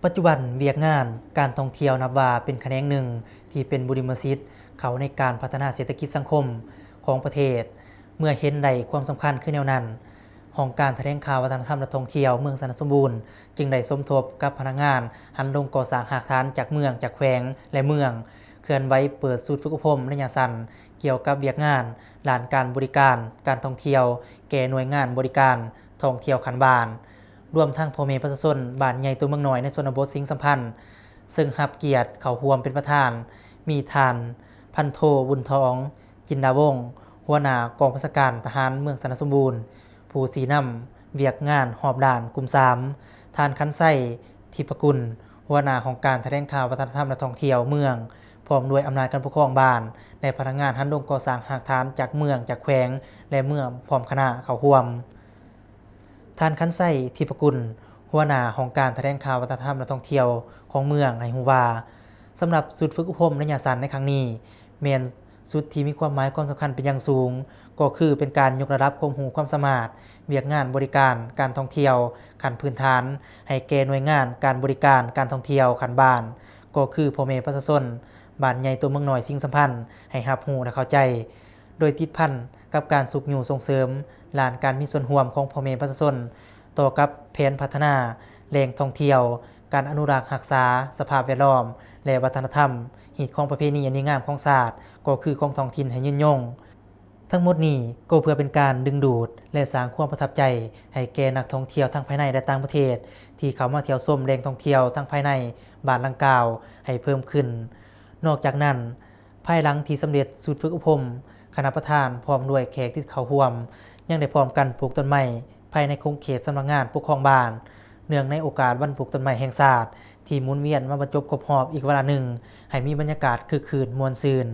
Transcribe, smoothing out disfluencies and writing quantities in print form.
ปัจจุบันเวียกงานการท่องเที่ยวนับว่าเป็นแขนงหนึ่งที่เป็นบุริมสิทธิ์เขาในการพัฒนาเศรษฐกิจสังคมของประเทศเมื่อเห็นได้ความสำคัญขึ้นแนวนั้นห้องการแถลงข่าววัฒนธรรมและท่องเที่ยวเมืองสนสมบูรณ์จึงได้สมทบกับพนักงานหันลงก่อสร้างหากฐานจากเมืองจากแขวงและเมืองเคลื่อนไหวเปิดศูนย์ฝึกอบรมระยะสั้นเกี่ยวกับเวียกงานด้านการบริการการท่องเที่ยวแก่หน่วยงานบริการท่องเที่ยวคันบานรวมทั้งพ่อแม่ประชาชนบ้านใหญ่ตัวเมืองน้อยในชนบทสิงห์สัมพันธ์ซึ่งรับเกียรติเข้าร่วมเป็นประธานมีท่านพันโทบุญทองจินดาวงศ์หัวหน้ากองบัญชาการทหารเมืองสนสมบูรณ์ผู้สีนำเวียกงานหอบด่านกลุ่ม3ท่านคันไส้ทิพกุลหัวหน้าของการแถลงข่าววัฒนธรรมและท่องเที่ยวเมืองพร้อมด้วยอำนาจการปกครองบ้านและพนักงานหันลงก่อสร้างหากฐานจากเมืองจากแขวงและเมืองพร้อมคณะเข้าร่วมท่านคันไส้ทิพกุลหัวหน้าของการแถลงข่าววัฒนธรรมและท่องเที่ยวของเมืองให้ฮู้ว่าสำหรับศูนย์ฝึกอบรมระยะสั้นในครั้งนี้แม่นสุดที่มีความหมายความสำคัญเป็นอย่างสูงก็คือเป็นการยกระดับความรู้ความสามารถเวียกงานบริการการท่องเที่ยวขั้นพื้นฐานให้แก่หน่วยงานการบริการการท่องเที่ยวขั้นบ้านก็คือพ่อแม่ประชาชนบ้านใหญ่ตัวเมืองน้อยสิ่งสัมพันธ์ให้รับรู้และเข้าใจโดยติดพันกับการสุขอยู่ส่งเสริมลานการมีส่วนร่วมของพ่อแม่ประชาชนต่อกับแผนพัฒนาแหล่งท่องเที่ยวการอนุรักษ์รักษาสภาพแวดล้อมและวัฒนธรรมหีดของประเพณีอันดีงามของศาสตร์ก็คือของท้องถิ่นให้ยืนยงทั้งหมดนี้ก็เพื่อเป็นการดึงดูดและสร้างความประทับใจให้แก่นักท่องเที่ยวทั้งภายในและต่างประเทศที่เข้ามาเที่ยวชมแหล่งท่องเที่ยวทั้งภายในบ้านดังกล่าวให้เพิ่มขึ้นนอกจากนั้นภายหลังที่สำเร็จศูนย์ฝึกอบรมคณะประธานพร้อมด้วยแขกที่เข้าร่วมยังได้พร้อมกันปลูกต้นไม้ภายในคงเขตสำนักงานปกครองบ้านเนื่องในโอกาสวันปลูกต้นไม้แห่งชาติที่หมุนเวียนมาบรรจบครบรอบอีกเวลาหนึ่งให้มีบรรยากาศคึกคืนม่วนซื่น